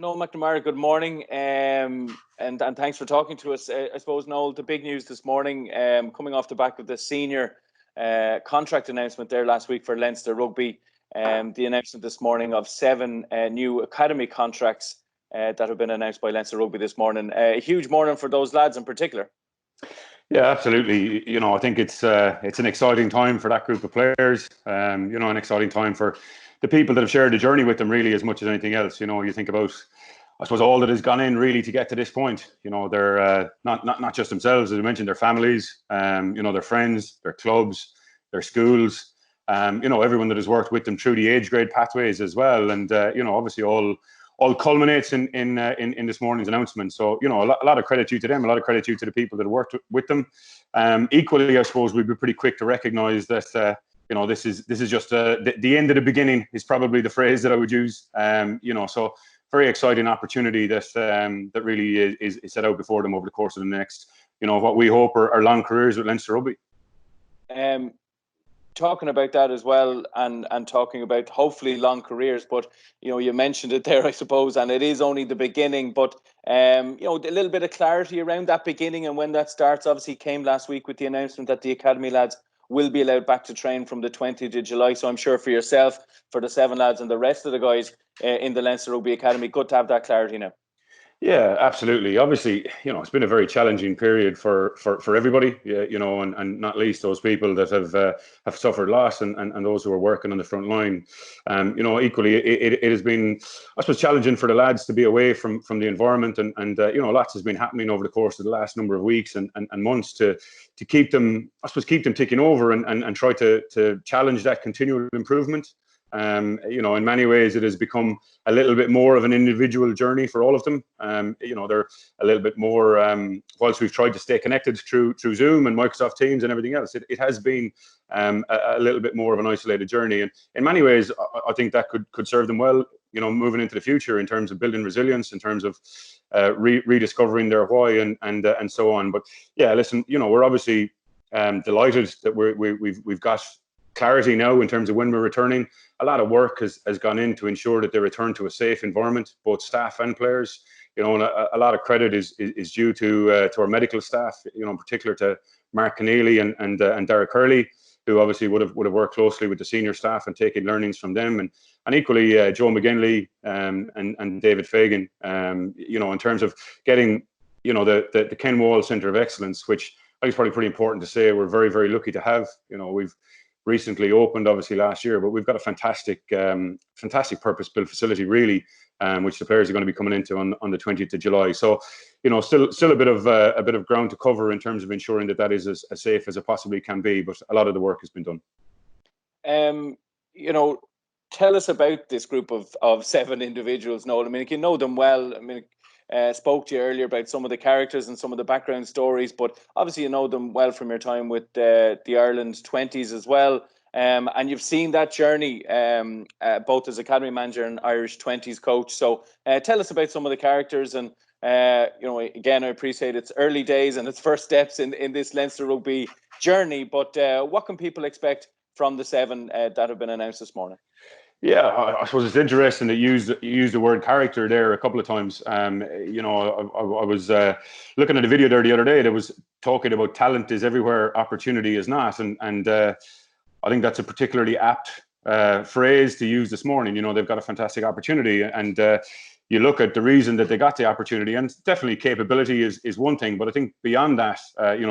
Noel McNamara, good morning, and thanks for talking to us. I suppose, Noel, the big news this morning, coming off the back of the senior contract announcement there last week for Leinster Rugby, the announcement this morning of 7 new academy contracts that have been announced by Leinster Rugby this morning. A huge morning for those lads in particular. Yeah, absolutely. I think it's an exciting time for that group of players. An exciting time for the people that have shared the journey with them, really, as much as anything else. You think about, I suppose, all that has gone in really to get to this point. They're not just themselves, as I mentioned, their families, their friends, their clubs, their schools, everyone that has worked with them through the age grade pathways as well. And, obviously all culminates in this morning's announcement. So, a lot of credit due to them, a lot of credit due to the people that have worked with them. Equally, I suppose we'd be pretty quick to recognise that, this is just the end of the beginning is probably the phrase that I would use. So very exciting opportunity that really is set out before them over the course of the next, what we hope are long careers with Leinster Rugby. Talking about that as well, and talking about hopefully long careers, but you mentioned it there, I suppose, and it is only the beginning. But a little bit of clarity around that beginning and when that starts obviously came last week with the announcement that the academy lads will be allowed back to train from the 20th of July. So I'm sure for yourself, for the 7 lads and the rest of the guys in the Leinster Rugby Academy, good to have that clarity now. Yeah, absolutely. Obviously, it's been a very challenging period for everybody, and not least those people that have suffered loss and those who are working on the front line. Equally, it has been, I suppose, challenging for the lads to be away from the environment, and lots has been happening over the course of the last number of weeks and months to keep them, I suppose, keep them ticking over and try to challenge that continual improvement. In many ways, it has become a little bit more of an individual journey for all of them. They're a little bit more, whilst we've tried to stay connected through Zoom and Microsoft Teams and everything else, it has been a little bit more of an isolated journey. And in many ways, I think that could serve them well, moving into the future in terms of building resilience, in terms of rediscovering their why and so on. But yeah, listen, we're obviously delighted that we've got clarity now in terms of when we're returning. A lot of work has gone in to ensure that they return to a safe environment, both staff and players. And a lot of credit is due to our medical staff, in particular to Mark Keneally and Derek Hurley, who obviously would have worked closely with the senior staff and taken learnings from them, and equally Joe McGinley and David Fagan, in terms of getting the Ken Wall Centre of Excellence, which I think is probably pretty important to say we're very, very lucky to have. We've recently opened, obviously last year, but we've got a fantastic purpose-built facility, really, which the players are going to be coming into on the 20th of July. So, still a bit of ground to cover in terms of ensuring that is as safe as it possibly can be. But a lot of the work has been done. Tell us about this group of 7 individuals, Noel. I mean, you know them well. I mean, spoke to you earlier about some of the characters and some of the background stories, but obviously you know them well from your time with the Ireland 20s as well. And you've seen that journey both as academy manager and Irish 20s coach. So tell us about some of the characters. And again, I appreciate it's early days and it's first steps in this Leinster Rugby journey, but what can people expect from the 7 that have been announced this morning? Yeah, I suppose it's interesting that you used the word character there a couple of times. I was looking at a video there the other day that was talking about talent is everywhere, opportunity is not, and I think that's a particularly apt phrase to use this morning. They've got a fantastic opportunity, and you look at the reason that they got the opportunity, and definitely capability is one thing, but I think beyond that,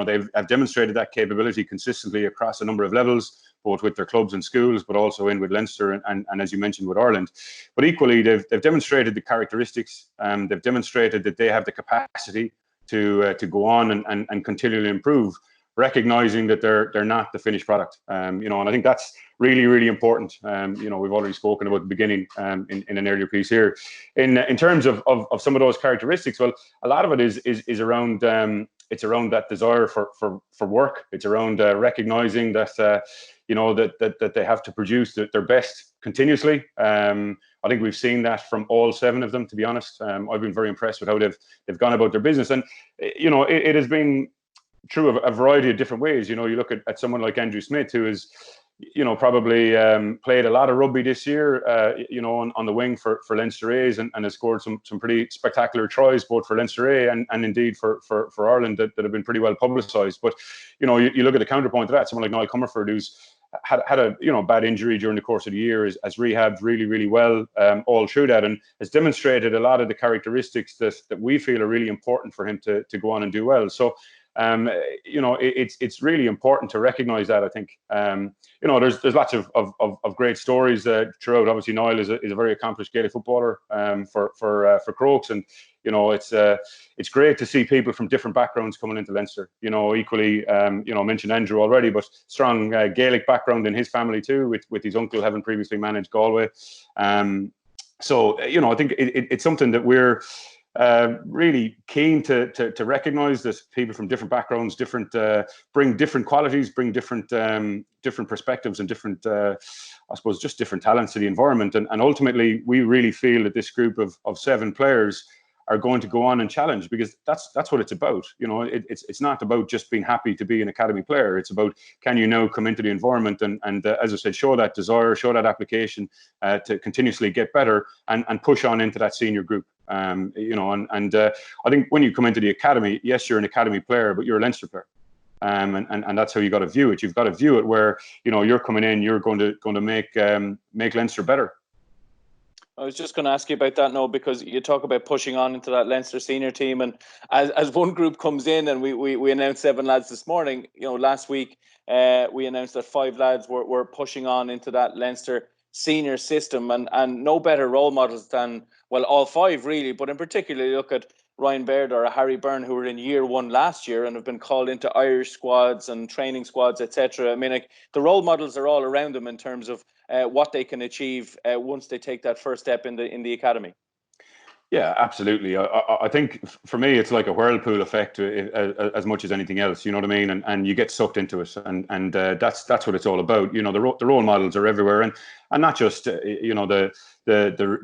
they've demonstrated that capability consistently across a number of levels, both with their clubs and schools, but also with Leinster and as you mentioned, with Ireland. But equally, they've demonstrated the characteristics, they've demonstrated that they have the capacity to go on and continually improve, recognizing that they're not the finished product. And I think that's really, really important. We've already spoken about the beginning in an earlier piece here. In terms of some of those characteristics, well, a lot of it is around it's around that desire for work. It's around recognizing that that they have to produce their best continuously. I think we've seen that from all 7 of them, to be honest. I've been very impressed with how they've gone about their business, and it has been through a variety of different ways. You look at someone like Andrew Smith, who is probably played a lot of rugby this year, on the wing for Leinster A's and has scored some pretty spectacular tries, both for Leinster A and indeed for Ireland that have been pretty well publicised. But, you look at the counterpoint to that, someone like Noel McNamara, who's had a bad injury during the course of the year, has rehabbed really, really well all through that, and has demonstrated a lot of the characteristics that we feel are really important for him to go on and do well. So, it's really important to recognise that. I think there's lots of great stories throughout. Obviously, Niall is a very accomplished Gaelic footballer for Crokes, and it's great to see people from different backgrounds coming into Leinster. Equally, I mentioned Andrew already, but strong Gaelic background in his family too, with his uncle having previously managed Galway. So I think it's something that we're really keen to recognise, that people from different backgrounds, bring different qualities, bring different perspectives and different, I suppose, just different talents to the environment. And ultimately, we really feel that this group of 7 players are going to go on and challenge, because that's what it's about. It's not about just being happy to be an academy player. It's about, can you now come into the environment and as I said, show that desire, show that application to continuously get better and push on into that senior group. I think when you come into the academy, yes, you're an academy player, but you're a Leinster player. And that's how you got to view it. You've got to view it where you're coming in, you're going to make Leinster better. I was just going to ask you about that, Noel, because you talk about pushing on into that Leinster senior team, and as one group comes in, and we announced 7 lads this morning. Last week we announced that 5 lads were pushing on into that Leinster senior system, and no better role models than, well, all 5 really, but in particular you look at Ryan Baird or Harry Byrne, who were in year 1 last year and have been called into Irish squads and training squads, etc. I mean, the role models are all around them in terms of what they can achieve once they take that first step in the academy. Yeah, absolutely. I think for me, it's like a whirlpool effect as much as anything else. You know what I mean? And you get sucked into it, and that's what it's all about. The role models are everywhere, and not just the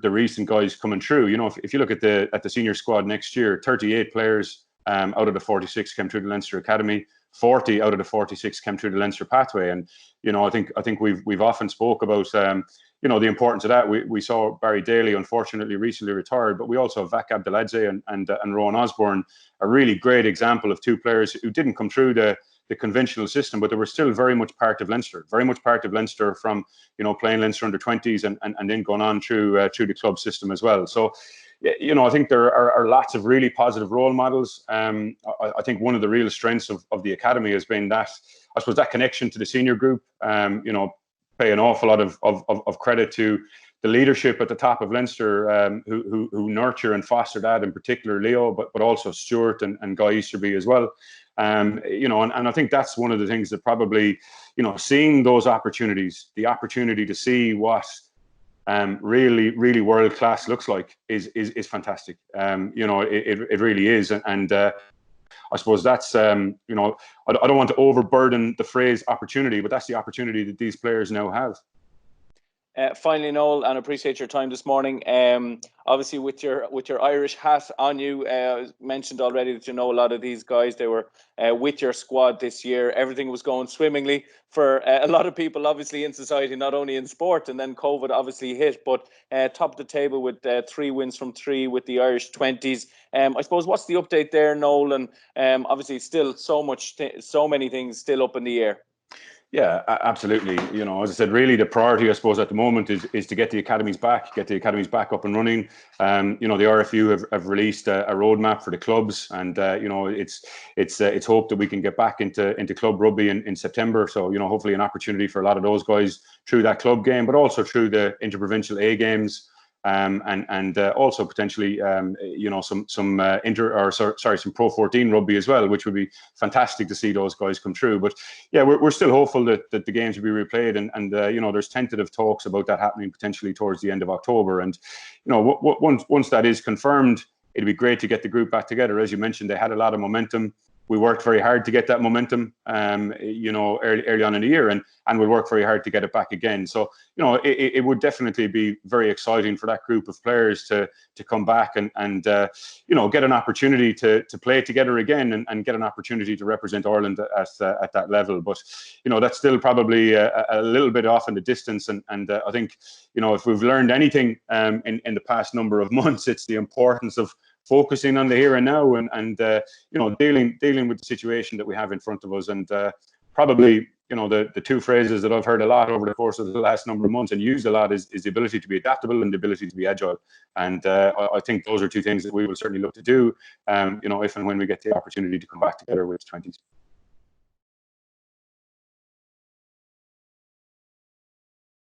recent guys coming through. If you look at the senior squad next year, 38 players out of the 46 came through the Leinster Academy. 40 out of the 46 came through the Leinster pathway, and I think we've often spoke about the importance of that. We saw Barry Daly, unfortunately, recently retired, but we also have Vak Abdeladze and Rowan Osborne, a really great example of 2 players who didn't come through the conventional system, but they were still very much part of Leinster, from playing Leinster under 20s and then going on through the club system as well. So I think there are lots of really positive role models. I think one of the real strengths of the academy has been that, I suppose, that connection to the senior group. Pay an awful lot of credit to the leadership at the top of Leinster, who nurture and foster that, in particular Leo, but also Stuart and Guy Easterby as well. And I think that's one of the things that probably, seeing those opportunities, the opportunity to see what really, really world class looks like is fantastic. It really is, and I suppose that's I don't want to overburden the phrase opportunity, but that's the opportunity that these players now have. Finally, Noel, and I appreciate your time this morning. Obviously, with your Irish hat on you, mentioned already that a lot of these guys, they were with your squad this year. Everything was going swimmingly for a lot of people, obviously, in society, not only in sport, and then COVID obviously hit, but top of the table with 3 wins from 3 with the Irish 20s. I suppose, what's the update there, Noel? And obviously, still so many things still up in the air. Yeah, absolutely. As I said, really the priority, I suppose, at the moment is to get the academies back up and running. The RFU have released a roadmap for the clubs, and it's hoped that we can get back into club rugby in September. So hopefully an opportunity for a lot of those guys through that club game, but also through the interprovincial A games. And also potentially, some Pro 14 rugby as well, which would be fantastic to see those guys come through. But yeah, we're still hopeful that the games will be replayed, and there's tentative talks about that happening potentially towards the end of October. And once that is confirmed, it'd be great to get the group back together. As you mentioned, they had a lot of momentum. we worked very hard to get that momentum, early on in the year, and we'll work very hard to get it back again. So, it would definitely be very exciting for that group of players to come back and get an opportunity to play together again and get an opportunity to represent Ireland at that level. But, that's still probably a little bit off in the distance. And I think, if we've learned anything in the past number of months, it's the importance of focusing on the here and now and dealing with the situation that we have in front of us. And probably, the two phrases that I've heard a lot over the course of the last number of months and used a lot is the ability to be adaptable and the ability to be agile. And I think those are two things that we will certainly look to do, if and when we get the opportunity to come back together with 20s.